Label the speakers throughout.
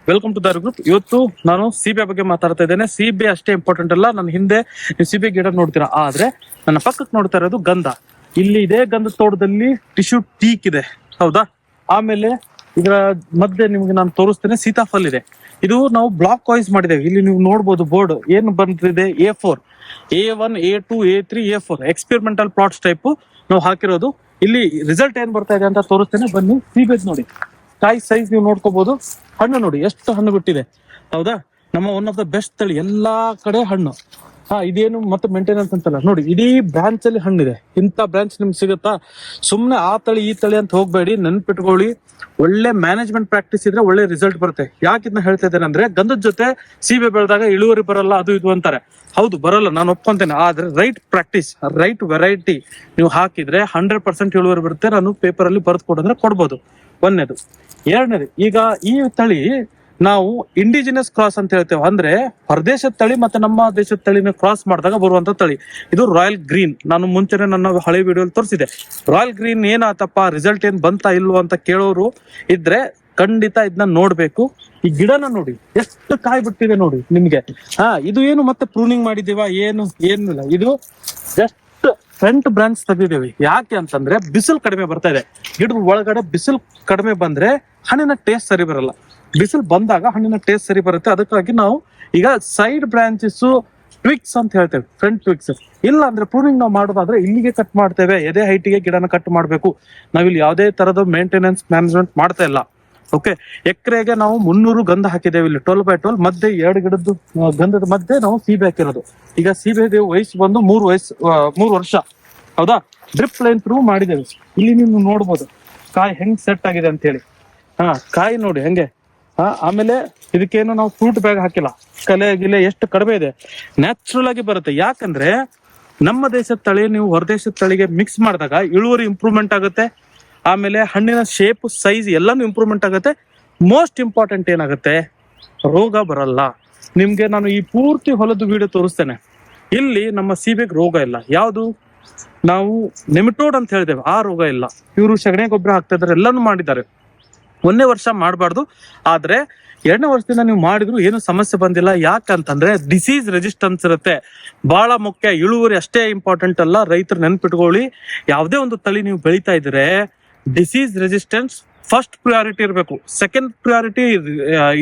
Speaker 1: Welcome to there group. ಇವತ್ತು ನಾನು ಸಿಬೆ ಬಗ್ಗೆ ಮಾತಾಡ್ತಾ ಇದ್ದೇನೆ. ಸಿಬೆ ಅಷ್ಟೇ ಇಂಪಾರ್ಟೆಂಟ್ ಅಲ್ಲ. ನನ್ನ ಹಿಂದೆ ನೀವು ಸಿಬೆ ಗಿಡ ನೋಡ್ತೀರಾ, ಆದ್ರೆ ನನ್ನ ಪಕ್ಕಕ್ಕೆ ನೋಡ್ತಾ ಇರೋದು ಗಂಧ. ಇಲ್ಲಿ ಇದೇ ಗಂಧ ತೋಟದಲ್ಲಿ ಟಿಶ್ಯೂ ಟೀಕ್ ಇದೆ, ಹೌದಾ? ಆಮೇಲೆ ಇದರ ಮಧ್ಯೆ ನಿಮ್ಗೆ ನಾನು ತೋರಿಸ್ತೇನೆ, ಸೀತಾಫಲ್ ಇದೆ. ಇದು ನಾವು ಬ್ಲಾಕ್ ವೈಸ್ ಮಾಡಿದ್ದೇವೆ. ಇಲ್ಲಿ ನೀವು ನೋಡ್ಬೋದು ಬೋರ್ಡ್ ಏನು ಬಂದಿದೆ, A4, A1, A2, A3, A4 experimental plots type ನಾವು ಹಾಕಿರೋದು. ಇಲ್ಲಿ ರಿಸಲ್ಟ್ ಏನ್ ಬರ್ತಾ ಇದೆ ಅಂತ ತೋರಿಸ್ತೇನೆ, ಬನ್ನಿ. ಸಿಬೆ ನೋಡಿ, ಕಾಯಿ ಸೈಜ್ ನೀವು ನೋಡ್ಕೋಬಹುದು. ಹಣ್ಣು ನೋಡಿ ಎಷ್ಟು ಹಣ್ಣು ಬಿಟ್ಟಿದೆ, ಹೌದಾ? ನಮ್ಮ ಒನ್ ಆಫ್ ದ ಬೆಸ್ಟ್ ತಳಿ, ಎಲ್ಲಾ ಕಡೆ ಹಣ್ಣು. ಇದೇನು ಮತ್ತೆ ಮೇಂಟೆನೆನ್ಸ್ ಅಂತಲ್ಲ ನೋಡಿ, ಇಡೀ ಬ್ರಾಂಚ್ ಅಲ್ಲಿ ಹಣ್ಣಿದೆ. ಇಂಥ ಬ್ರಾಂಚ್ ನಿಮ್ಗೆ ಸಿಗುತ್ತಾ? ಸುಮ್ನೆ ಆ ತಳಿ ಈ ತಳಿ ಅಂತ ಹೋಗ್ಬೇಡಿ, ನೆನ್ಪಿಟ್ಕೊಳ್ಳಿ. ಒಳ್ಳೆ ಮ್ಯಾನೇಜ್ಮೆಂಟ್ ಪ್ರಾಕ್ಟೀಸ್ ಇದ್ರೆ ಒಳ್ಳೆ ರಿಸಲ್ಟ್ ಬರುತ್ತೆ. ಯಾಕೆ ಇದನ್ನ ಹೇಳ್ತಾ ಇದ್ದೇನೆ ಅಂದ್ರೆ, ಗಂಧದ ಜೊತೆ ಸೀಬೆ ಬೆಳೆದಾಗ ಇಳುವರಿ ಬರಲ್ಲ, ಅದು ಇದು ಅಂತಾರೆ. ಹೌದು, ಬರಲ್ಲ, ನಾನು ಒಪ್ಕೊಂತೇನೆ. ಆದ್ರೆ ರೈಟ್ ಪ್ರಾಕ್ಟೀಸ್, ರೈಟ್ ವೆರೈಟಿ ನೀವು ಹಾಕಿದ್ರೆ 100% ಇಳುವರಿ ಬರುತ್ತೆ. ನಾನು ಪೇಪರ್ ಅಲ್ಲಿ ಬರೆದು ಕೊಡಂದ್ರೆ ಕೊಡ್ಬೋದು. ಒಂದನೇದು. ಎರಡನೇದು, ಈಗ ಈ ತಳಿ ನಾವು ಇಂಡಿಜಿನಸ್ ಕ್ರಾಸ್ ಅಂತ ಹೇಳ್ತೇವೆ. ಅಂದ್ರೆ ಹೊರದೇಶದ ತಳಿ ಮತ್ತೆ ನಮ್ಮ ದೇಶದ ತಳಿನ ಕ್ರಾಸ್ ಮಾಡಿದಾಗ ಬರುವಂತ ತಳಿ ಇದು ರಾಯಲ್ ಗ್ರೀನ್. ನಾನು ಮುಂಚೆನೆ ನನ್ನ ಹಳೆ ವಿಡಿಯೋಲಿ ತೋರಿಸಿದೆ. ರಾಯಲ್ ಗ್ರೀನ್ ಏನಾತಪ್ಪ, ರಿಸಲ್ಟ್ ಏನ್ ಬಂತಾ ಇಲ್ವೋ ಅಂತ ಕೇಳೋರು ಇದ್ರೆ ಖಂಡಿತ ಇದನ್ನ ನೋಡ್ಬೇಕು. ಈ ಗಿಡನ ನೋಡಿ ಎಷ್ಟು ಕಾಯಿ ಬಿಟ್ಟಿದೆ ನೋಡಿ ನಿಮ್ಗೆ. ಇದು ಏನು ಮತ್ತೆ ಪ್ರೂನಿಂಗ್ ಮಾಡಿದೀವ, ಏನಿಲ್ಲ. ಇದು ಜಸ್ಟ್ ಫ್ರಂಟ್ ಬ್ರಾಂಚ್ ತೆಗೆದಿದ್ದೇವೆ. ಯಾಕೆ ಅಂತಂದ್ರೆ ಬಿಸಿಲು ಕಡಿಮೆ ಬರ್ತಾ ಇದೆ. ಗಿಡದ ಒಳಗಡೆ ಬಿಸಿಲು ಕಡಿಮೆ ಬಂದ್ರೆ ಹಣ್ಣಿನ ಟೇಸ್ಟ್ ಸರಿ ಬರಲ್ಲ. ಬಿಸಿಲು ಬಂದಾಗ ಹಣ್ಣಿನ ಟೇಸ್ಟ್ ಸರಿ ಬರುತ್ತೆ. ಅದಕ್ಕಾಗಿ ನಾವು ಈಗ ಸೈಡ್ ಬ್ರಾಂಚಸ್ ಟ್ವಿಕ್ಸ್ ಅಂತ ಹೇಳ್ತೇವೆ, ಫ್ರಂಟ್ ಟ್ವಿಕ್ಸ್. ಇಲ್ಲ ಅಂದ್ರೆ ಪ್ರೂನಿಂಗ್ ನಾವು ಮಾಡೋದಾದ್ರೆ ಇಲ್ಲಿಗೆ ಕಟ್ ಮಾಡ್ತೇವೆ. ಎದೆ ಹೈಟಿಗೆ ಗಿಡನ ಕಟ್ ಮಾಡ್ಬೇಕು. ನಾವಿಲ್ಲಿ ಯಾವುದೇ ತರದ ಮೇಂಟೆನೆನ್ಸ್ ಮ್ಯಾನೇಜ್ಮೆಂಟ್ ಮಾಡ್ತಾ ಇಲ್ಲ. ಓಕೆ, ಎಕರೆಗೆ ನಾವು 300 ಗಂಧ ಹಾಕಿದ್ದೇವೆ. ಇಲ್ಲಿ 12x12 ಮಧ್ಯೆ 2 ಗಿಡದ್ದು ಗಂಧದ ಮಧ್ಯೆ ನಾವು ಸೀಬೆ ಹಾಕಿರೋದು. ಈಗ ಸೀಬೆ ವಯಸ್ಸು ಬಂದು 3 ವರ್ಷ, ಹೌದಾ? ಡ್ರಿಪ್ ಲೈನ್ ಥ್ರೂ ಮಾಡಿದ್ದೇವೆ. ಇಲ್ಲಿ ನೀವು ನೋಡ್ಬೋದು ಕಾಯಿ ಹೆಂಗ್ ಸೆಟ್ ಆಗಿದೆ ಅಂತ ಹೇಳಿ. ಕಾಯಿ ನೋಡಿ ಹೆಂಗೆ. ಆಮೇಲೆ ಇದಕ್ಕೇನು ನಾವು ಫ್ರೂಟ್ ಬ್ಯಾಗ್ ಹಾಕಿಲ್ಲ. ಕಲೆ ಗಿಲೆ ಎಷ್ಟು ಕಡಿಮೆ ಇದೆ, ನ್ಯಾಚುರಲ್ ಆಗಿ ಬರುತ್ತೆ. ಯಾಕಂದ್ರೆ ನಮ್ಮ ದೇಶದ ತಳಿ ನೀವು ಹೊರದೇಶದ ತಳಿಗೆ ಮಿಕ್ಸ್ ಮಾಡಿದಾಗ ಇಳುವರಿ ಇಂಪ್ರೂವ್ಮೆಂಟ್ ಆಗುತ್ತೆ. ಆಮೇಲೆ ಹಣ್ಣಿನ ಶೇಪ್, ಸೈಜ್ ಎಲ್ಲಾನು ಇಂಪ್ರೂವ್ಮೆಂಟ್ ಆಗುತ್ತೆ. ಮೋಸ್ಟ್ ಇಂಪಾರ್ಟೆಂಟ್ ಏನಾಗುತ್ತೆ, ರೋಗ ಬರಲ್ಲ. ನಿಮ್ಗೆ ನಾನು ಈ ಪೂರ್ತಿ ಹೊಲದ ವಿಡಿಯೋ ತೋರಿಸ್ತೇನೆ. ಇಲ್ಲಿ ನಮ್ಮ ಸೀಬೆಗೆ ರೋಗ ಇಲ್ಲ. ಯಾವುದು ನಾವು ನೆಮಿಟೋಡ್ ಅಂತ ಹೇಳಿದೇವೆ, ಆ ರೋಗ ಇಲ್ಲ. ಇವರು ಸಗಣಿ ಗೊಬ್ಬರ ಹಾಕ್ತಾ ಇದಾರೆ, ಎಲ್ಲಾನು ಮಾಡಿದ್ದಾರೆ. 1ನೇ ವರ್ಷ ಮಾಡಬಾರ್ದು, ಆದ್ರೆ 2ನೇ ವರ್ಷದಿಂದ ನೀವು ಮಾಡಿದ್ರು ಏನು ಸಮಸ್ಯೆ ಬಂದಿಲ್ಲ. ಯಾಕಂತಂದ್ರೆ ಡಿಸೀಸ್ ರೆಸಿಸ್ಟೆನ್ಸ್ ಇರುತ್ತೆ. ಬಹಳ ಮುಖ್ಯ. ಇಳುವರಿ ಅಷ್ಟೇ ಇಂಪಾರ್ಟೆಂಟ್ ಅಲ್ಲ, ರೈತರು ನೆನ್ಪಿಟ್ಕೊಳ್ಳಿ. ಯಾವುದೇ ಒಂದು ತಳಿ ನೀವು ಬೆಳೀತಾ ಇದ್ರೆ ಡಿಸೀಸ್ ರೆಸಿಸ್ಟೆನ್ಸ್ ಫಸ್ಟ್ ಪ್ರಿಯಾರಿಟಿ ಇರಬೇಕು. ಸೆಕೆಂಡ್ ಪ್ರಿಯಾರಿಟಿ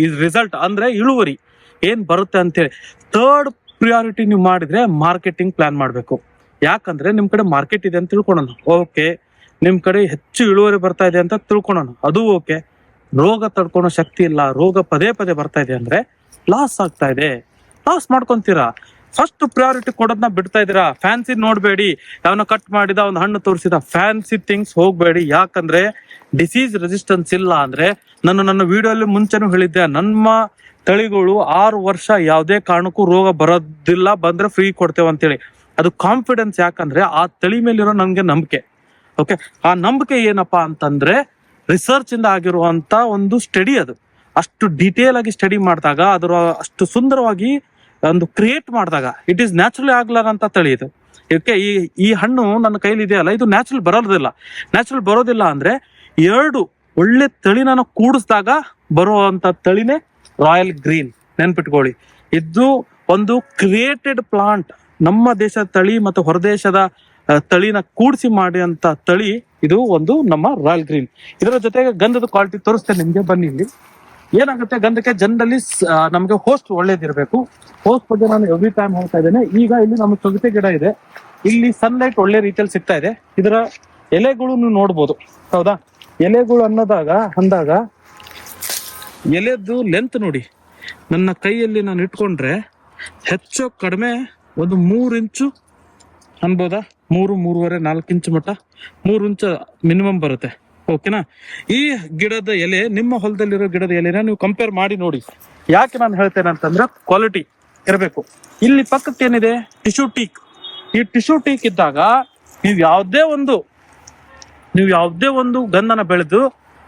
Speaker 1: ಇಸ್ ರಿಸಲ್ಟ್, ಅಂದ್ರೆ ಇಳುವರಿ ಏನ್ ಬರುತ್ತೆ ಅಂತೇಳಿ. ಥರ್ಡ್ ಪ್ರಿಯಾರಿಟಿ ನೀವು ಮಾಡಿದ್ರೆ ಮಾರ್ಕೆಟಿಂಗ್ ಪ್ಲಾನ್ ಮಾಡ್ಬೇಕು. ಯಾಕಂದ್ರೆ ನಿಮ್ ಕಡೆ ಮಾರ್ಕೆಟ್ ಇದೆ ಅಂತ ತಿಳ್ಕೊಳ್ಳೋಣ, ಓಕೆ. ನಿಮ್ ಕಡೆ ಹೆಚ್ಚು ಇಳುವರಿ ಬರ್ತಾ ಇದೆ ಅಂತ ತಿಳ್ಕೊಳ್ಳೋಣ, ಅದು ಓಕೆ. ರೋಗ ತಡ್ಕೊಳೋ ಶಕ್ತಿ ಇಲ್ಲ, ರೋಗ ಪದೇ ಪದೇ ಬರ್ತಾ ಇದೆ ಅಂದ್ರೆ ಲಾಸ್ ಆಗ್ತಾ ಇದೆ. ಲಾಸ್ ಮಾಡ್ಕೊಂತೀರಾ. ಫಸ್ಟ್ ಪ್ರಿಯಾರಿಟಿ ಕೊಡೋದನ್ನ ಬಿಡ್ತಾ ಇದೀರಾ. ಫ್ಯಾನ್ಸಿ ನೋಡ್ಬೇಡಿ. ಯಾವನ ಕಟ್ ಮಾಡಿದ ಒಂದು ಹಣ್ಣು ತೋರಿಸಿದ ಫ್ಯಾನ್ಸಿ ಥಿಂಗ್ಸ್ ಹೋಗ್ಬೇಡಿ. ಯಾಕಂದ್ರೆ ಡಿಸೀಸ್ ರೆಸಿಸ್ಟೆನ್ಸ್ ಇಲ್ಲ ಅಂದ್ರೆ, ನನ್ನ ವಿಡಿಯೋಲ್ಲಿ ಮುಂಚೆನೂ ಹೇಳಿದ್ದೆ, ನಮ್ಮ ತಳಿಗಳು 6 ವರ್ಷ ಯಾವುದೇ ಕಾರಣಕ್ಕೂ ರೋಗ ಬರೋದಿಲ್ಲ, ಬಂದ್ರೆ ಫ್ರೀ ಕೊಡ್ತೇವೆ ಅಂತೇಳಿ. ಅದು ಕಾನ್ಫಿಡೆನ್ಸ್. ಯಾಕಂದ್ರೆ ಆ ತಳಿ ಮೇಲಿರೋ ನನ್ಗೆ ನಂಬಿಕೆ. ಓಕೆ, ಆ ನಂಬಿಕೆ ಏನಪ್ಪಾ ಅಂತಂದ್ರೆ ರಿಸರ್ಚ್ ಇಂದ ಆಗಿರುವಂತ ಒಂದು ಸ್ಟಡಿ. ಅದು ಅಷ್ಟು ಡಿಟೇಲ್ ಆಗಿ ಸ್ಟಡಿ ಮಾಡಿದಾಗ, ಅದರ ಅಷ್ಟು ಸುಂದರವಾಗಿ ಒಂದು ಕ್ರಿಯೇಟ್ ಮಾಡಿದಾಗ ಇಟ್ ಈಸ್ ನ್ಯಾಚುರಲಿ ಆಗ್ಲಾರಂತ ತಳಿ ಇದು. ಓಕೆ, ಈ ಹಣ್ಣು ನನ್ನ ಕೈಲಿ ಇದೆಯಲ್ಲ, ಇದು ನ್ಯಾಚುರಲ್ ಬರೋದಿಲ್ಲ ಅಂದ್ರೆ 2 ಒಳ್ಳೆ ತಳಿನ ಕೂಡಿಸಿದಾಗ ಬರುವಂತ ತಳಿನೇ ರಾಯಲ್ ಗ್ರೀನ್. ನೆನ್ಪಿಟ್ಕೊಳ್ಳಿ, ಇದು ಒಂದು ಕ್ರಿಯೇಟೆಡ್ ಪ್ಲಾಂಟ್. ನಮ್ಮ ದೇಶದ ತಳಿ ಮತ್ತು ಹೊರದೇಶದ ತಳಿನ ಕೂಡಿಸಿ ಮಾಡಿ ಅಂತ ತಳಿ ಇದು ಒಂದು ನಮ್ಮ ರಾಯಲ್ ಗ್ರೀನ್. ಇದರ ಜೊತೆಗೆ ಗಂಧದ ಕ್ವಾಲಿಟಿ ತೋರಿಸ್ತೇನೆ ನಿಮ್ಗೆ, ಬನ್ನಿ. ಇಲ್ಲಿ ಏನಾಗುತ್ತೆ, ಗಂಧಕ್ಕೆ ಜನರಲಿ ನಮ್ಗೆ ಹೋಸ್ಟ್ ಒಳ್ಳೇದಿರ್ಬೇಕು. ಹೋಸ್ಟ್ ಬಗ್ಗೆ ನಾನು ಎವ್ರಿ ಟೈಮ್ ಹೇಳ್ತಾ ಇದ್ದೇನೆ. ಈಗ ಇಲ್ಲಿ ನಮ್ಮ ಸೊಗಟೆ ಗಿಡ ಇದೆ, ಇಲ್ಲಿ ಸನ್ಲೈಟ್ ಒಳ್ಳೆ ರೀತಿಯಲ್ಲಿ ಸಿಗ್ತಾ ಇದೆ. ಇದರ ಎಲೆಗಳು ನೀವು ನೋಡ್ಬೋದು, ಹೌದಾ? ಎಲೆಗಳು ಅಂದಾಗ ಎಲೆದು ಲೆಂತ್ ನೋಡಿ. ನನ್ನ ಕೈಯಲ್ಲಿ ನಾನು ಇಟ್ಕೊಂಡ್ರೆ ಹೆಚ್ಚು ಕಡಿಮೆ ಒಂದು 3 ಇಂಚು ಅನ್ಬೋದಾ, 3.5 4 ಇಂಚು ಮಟ್ಟ, 3 ಇಂಚು ಮಿನಿಮಮ್ ಬರುತ್ತೆ. ಓಕೆನಾ? ಈ ಗಿಡದ ಎಲೆ ನಿಮ್ಮ ಹೊಲದಲ್ಲಿರೋ ಗಿಡದ ಎಲೆನ ನೀವು ಕಂಪೇರ್ ಮಾಡಿ ನೋಡಿ. ಯಾಕೆ ನಾನು ಹೇಳ್ತೇನೆ ಅಂತಂದ್ರೆ ಕ್ವಾಲಿಟಿ ಇರಬೇಕು. ಇಲ್ಲಿ ಪಕ್ಕಕ್ಕೆ ಏನಿದೆ, ಟಿಶ್ಯೂ ಟೀಕ್. ಈ ಟಿಶ್ಯೂ ಟೀಕ್ ಇದ್ದಾಗ ನೀವು ಯಾವುದೇ ಒಂದು ಗಂಧನ ಬೆಳೆದು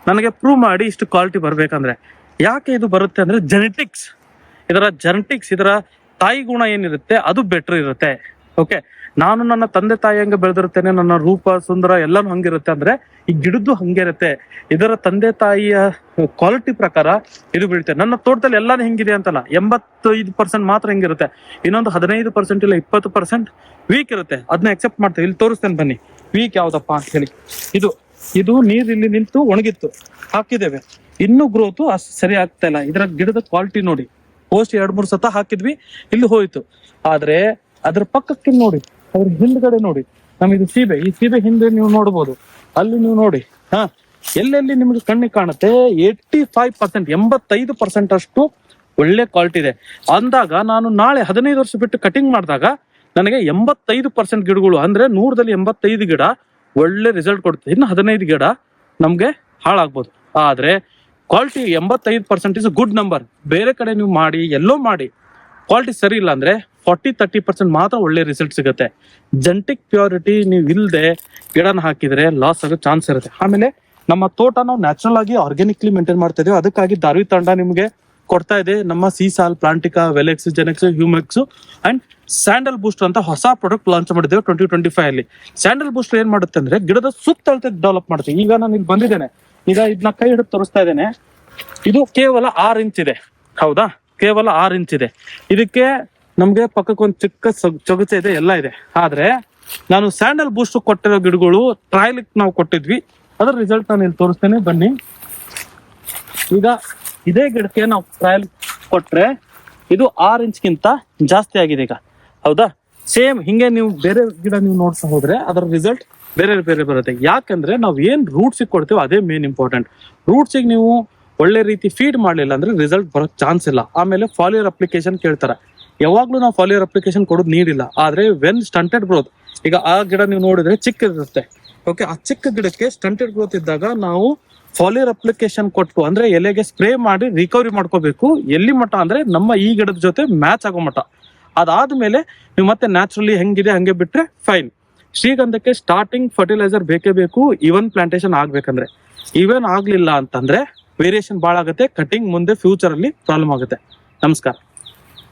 Speaker 1: ನನಗೆ ಪ್ರೂವ್ ಮಾಡಿ ಇಷ್ಟು ಕ್ವಾಲಿಟಿ ಬರ್ಬೇಕಂದ್ರೆ. ಯಾಕೆ ಇದು ಬರುತ್ತೆ ಅಂದ್ರೆ ಜೆನೆಟಿಕ್ಸ್. ಇದರ ತಾಯಿ ಗುಣ ಏನಿರುತ್ತೆ ಅದು ಬೆಟರ್ ಇರುತ್ತೆ. ಓಕೆ, ನಾನು ನನ್ನ ತಂದೆ ತಾಯಿ ಹಂಗೆ ಬೆಳೆದಿರ್ತೇನೆ, ನನ್ನ ರೂಪ ಸುಂದರ ಎಲ್ಲಾನು ಹಂಗಿರುತ್ತೆ ಅಂದ್ರೆ ಈ ಗಿಡದ್ದು ಹಂಗೆ ಇರುತ್ತೆ. ಇದರ ತಂದೆ ತಾಯಿಯ ಕ್ವಾಲಿಟಿ ಪ್ರಕಾರ ಇದು ಬೀಳುತ್ತೆ. ನನ್ನ ತೋಟದಲ್ಲಿ ಎಲ್ಲಾನು ಹಿಂಗಿದೆ ಅಂತಲ್ಲ, 85% ಮಾತ್ರ ಹಿಂಗಿರುತ್ತೆ, ಇನ್ನೊಂದು 15% ಇಲ್ಲ 20% ವೀಕ್ ಇರುತ್ತೆ. ಅದನ್ನ ಎಕ್ಸೆಪ್ಟ್ ಮಾಡ್ತೇವೆ. ಇಲ್ಲಿ ತೋರಿಸ್ತೇನೆ ಬನ್ನಿ, ವೀಕ್ ಯಾವ್ದಪ್ಪ ಅಂತ ಹೇಳಿ. ಇದು ನೀರ್ ಇಲ್ಲಿ ನಿಂತು ಒಣಗಿತ್ತು, ಹಾಕಿದ್ದೇವೆ, ಇನ್ನೂ ಗ್ರೋತ್ ಅಷ್ಟು ಸರಿ ಆಗ್ತಾ ಇಲ್ಲ. ಇದರ ಗಿಡದ ಕ್ವಾಲಿಟಿ ನೋಡಿ, ಪೋಸ್ಟ್ 2-3 ಸತ ಹಾಕಿದ್ವಿ, ಇಲ್ಲಿ ಹೋಯ್ತು. ಆದ್ರೆ ಅದ್ರ ಪಕ್ಕಕ್ಕೆ ನೋಡಿ, ಅದ್ರ ಹಿಂದ್ಗಡೆ ನೋಡಿ, ನಮ್ದು ಸೀಬೆ, ಈ ಸೀಬೆ ಹಿಂದೆ ನೀವು ನೋಡ್ಬೋದು, ಅಲ್ಲಿ ನೀವು ನೋಡಿ, ಎಲ್ಲೆಲ್ಲಿ ನಿಮ್ಗೆ ಕಣ್ಣಿಗೆ ಕಾಣುತ್ತೆ 85%, 85% ಅಷ್ಟು ಒಳ್ಳೆ ಕ್ವಾಲಿಟಿ ಇದೆ ಅಂದಾಗ, ನಾನು ನಾಳೆ 15 ವರ್ಷ ಬಿಟ್ಟು ಕಟಿಂಗ್ ಮಾಡಿದಾಗ ನನಗೆ 85% ಗಿಡಗಳು ಅಂದ್ರೆ 100ದಲ್ಲಿ 85 ಗಿಡ ಒಳ್ಳೆ ರಿಸಲ್ಟ್ ಕೊಡುತ್ತೆ. ಇನ್ನು 15 ಗಿಡ ನಮ್ಗೆ ಹಾಳಾಗ್ಬೋದು. ಆದ್ರೆ ಕ್ವಾಲಿಟಿ 85% ಇಸ್ ಗುಡ್ ನಂಬರ್. ಬೇರೆ ಕಡೆ ನೀವು ಮಾಡಿ, ಎಲ್ಲೋ ಮಾಡಿ, ಕ್ವಾಲಿಟಿ ಸರಿ ಇಲ್ಲ ಅಂದ್ರೆ 40-30% ಮಾತ್ರ ಒಳ್ಳೆ ರಿಸಲ್ಟ್ ಸಿಗುತ್ತೆ. ಜೆನೆಟಿಕ್ ಪ್ಯೂರಿಟಿ ನೀವು ಇಲ್ಲದೆ ಗಿಡನ ಹಾಕಿದ್ರೆ ಲಾಸ್ ಆಗೋ ಚಾನ್ಸ್ ಇರುತ್ತೆ. ಆಮೇಲೆ ನಮ್ಮ ತೋಟ ನಾವು ನ್ಯಾಚುರಲ್ ಆಗಿ ಆರ್ಗ್ಯಾನಿಕ್ಲಿ ಮೇಂಟೈನ್ ಮಾಡ್ತಾ ಇದೀವಿ. ಅದಕ್ಕಾಗಿ ದಾರ್ವಿ ತಂಡ ನಿಮ್ಗೆ ಕೊಡ್ತಾ ಇದೆ ನಮ್ಮ ಸೀಸಾಲ್, ಪ್ಲಾಂಟಿಕಾ, ವೆಲೆಕ್ಸ್, ಜೆನೆಕ್ಸ್, ಹ್ಯೂಮೆಕ್ಸ್ ಅಂಡ್ ಸ್ಯಾಂಡಲ್ ಬೂಸ್ಟರ್ ಅಂತ ಹೊಸ ಪ್ರಾಡಕ್ಟ್ ಲಾಂಚ್ ಮಾಡಿದ್ದೇವೆ 2025 ಅಲ್ಲಿ. ಸ್ಯಾಂಡಲ್ ಬೂಸ್ಟರ್ ಏನ್ ಮಾಡುತ್ತೆ ಅಂದ್ರೆ ಗಿಡದ ಸುತ್ತಳತೆ ಡೆವಲಪ್ ಮಾಡುತ್ತೆ. ಈಗ ನಾನು ಇಲ್ಲಿ ಬಂದಿದ್ದೇನೆ, ಈಗ ಇದನ್ನ ಕೈ ಹಿಡಿದು ತೋರಿಸ್ತಾ ಇದ್ದೇನೆ. ಇದು ಕೇವಲ 6 ಇಂಚ್ ಇದೆ, ಹೌದಾ? ಕೇವಲ 6 ಇಂಚ್ ಇದೆ. ಇದಕ್ಕೆ ನಮ್ಗೆ ಪಕ್ಕಕ್ಕೆ ಒಂದು ಚಿಕ್ಕ ಚೊಗಚೆ ಇದೆ, ಎಲ್ಲ ಇದೆ. ಆದ್ರೆ ನಾನು ಸ್ಯಾಂಡಲ್ ಬೂಸ್ಟ್ ಕೊಟ್ಟಿರೋ ಗಿಡಗಳು ಟ್ರಯಲ್ ನಾವು ಕೊಟ್ಟಿದ್ವಿ, ಅದರ ರಿಸಲ್ಟ್ ನಾನು ಇಲ್ಲಿ ತೋರಿಸ್ತೇನೆ ಬನ್ನಿ. ಈಗ ಇದೇ ಗಿಡಕ್ಕೆ ನಾವು ಟ್ರಯಲ್ ಕೊಟ್ರೆ ಇದು 6 ಇಂಚ್ಗಿಂತ ಜಾಸ್ತಿ ಆಗಿದೆ ಈಗ, ಹೌದಾ? ಸೇಮ್ ಹಿಂಗೆ ನೀವು ಬೇರೆ ಗಿಡ ನೀವು ನೋಡ್ತಾ ಹೋದ್ರೆ ಅದರ ರಿಸಲ್ಟ್ ಬೇರೆ ಬೇರೆ ಬರುತ್ತೆ. ಯಾಕಂದ್ರೆ ನಾವು ಏನ್ ರೂಟ್ಸ್ ಕೊಡ್ತೀವೋ ಅದೇ ಮೇನ್ ಇಂಪಾರ್ಟೆಂಟ್. ರೂಟ್ಸಿಗೆ ನೀವು ಒಳ್ಳೆ ರೀತಿ ಫೀಡ್ ಮಾಡಲಿಲ್ಲ ಅಂದ್ರೆ ರಿಸಲ್ಟ್ ಬರೋಕ್ ಚಾನ್ಸ್ ಇಲ್ಲ. ಆಮೇಲೆ ಫಾಲಿಯರ್ ಅಪ್ಲಿಕೇಶನ್ ಕೇಳ್ತಾರೆ. ಯಾವಾಗ್ಲೂ ನಾವು ಫಾಲಿಯರ್ ಅಪ್ಲಿಕೇಶನ್ ಕೊಡೋದು ನೀಡಿಲ್ಲ. ಆದ್ರೆ ವೆನ್ ಸ್ಟಂಟೆಡ್ ಗ್ರೋತ್, ಈಗ ಆ ಗಿಡ ನೀವು ನೋಡಿದ್ರೆ ಚಿಕ್ಕ ಇರುತ್ತೆ, ಓಕೆ, ಆ ಚಿಕ್ಕ ಗಿಡಕ್ಕೆ ಸ್ಟಂಟೆಡ್ ಗ್ರೋತ್ ಇದ್ದಾಗ ನಾವು ಫಾಲಿಯರ್ ಅಪ್ಲಿಕೇಶನ್ ಕೊಟ್ಟು ಅಂದ್ರೆ ಎಲೆಗೆ ಸ್ಪ್ರೇ ಮಾಡಿ ರಿಕವರಿ ಮಾಡ್ಕೋಬೇಕು. ಎಲ್ಲಿ ಮಟ್ಟ ಅಂದ್ರೆ ನಮ್ಮ ಈ ಗಿಡದ ಜೊತೆ ಮ್ಯಾಚ್ ಆಗೋ ಮಟ್ಟ. ಅದಾದ್ಮೇಲೆ ನೀವು ಮತ್ತೆ ನ್ಯಾಚುರಲಿ ಹೆಂಗಿದೆ ಹಂಗೆ ಬಿಟ್ರೆ ಫೈನ್. ಶ್ರೀಗಂಧಕ್ಕೆ ಸ್ಟಾರ್ಟಿಂಗ್ ಫರ್ಟಿಲೈಸರ್ ಬೇಕೇ ಬೇಕು, ಇವನ್ ಪ್ಲಾಂಟೇಶನ್ ಆಗ್ಬೇಕಂದ್ರೆ. ಇವನ್ ಆಗ್ಲಿಲ್ಲ ಅಂತಂದ್ರೆ ವೇರಿಯೇಷನ್ ಭಾಳ ಆಗುತ್ತೆ, ಕಟಿಂಗ್ ಮುಂದೆ ಫ್ಯೂಚರ್ ಅಲ್ಲಿ ಪ್ರಾಬ್ಲಮ್ ಆಗುತ್ತೆ. ನಮಸ್ಕಾರ.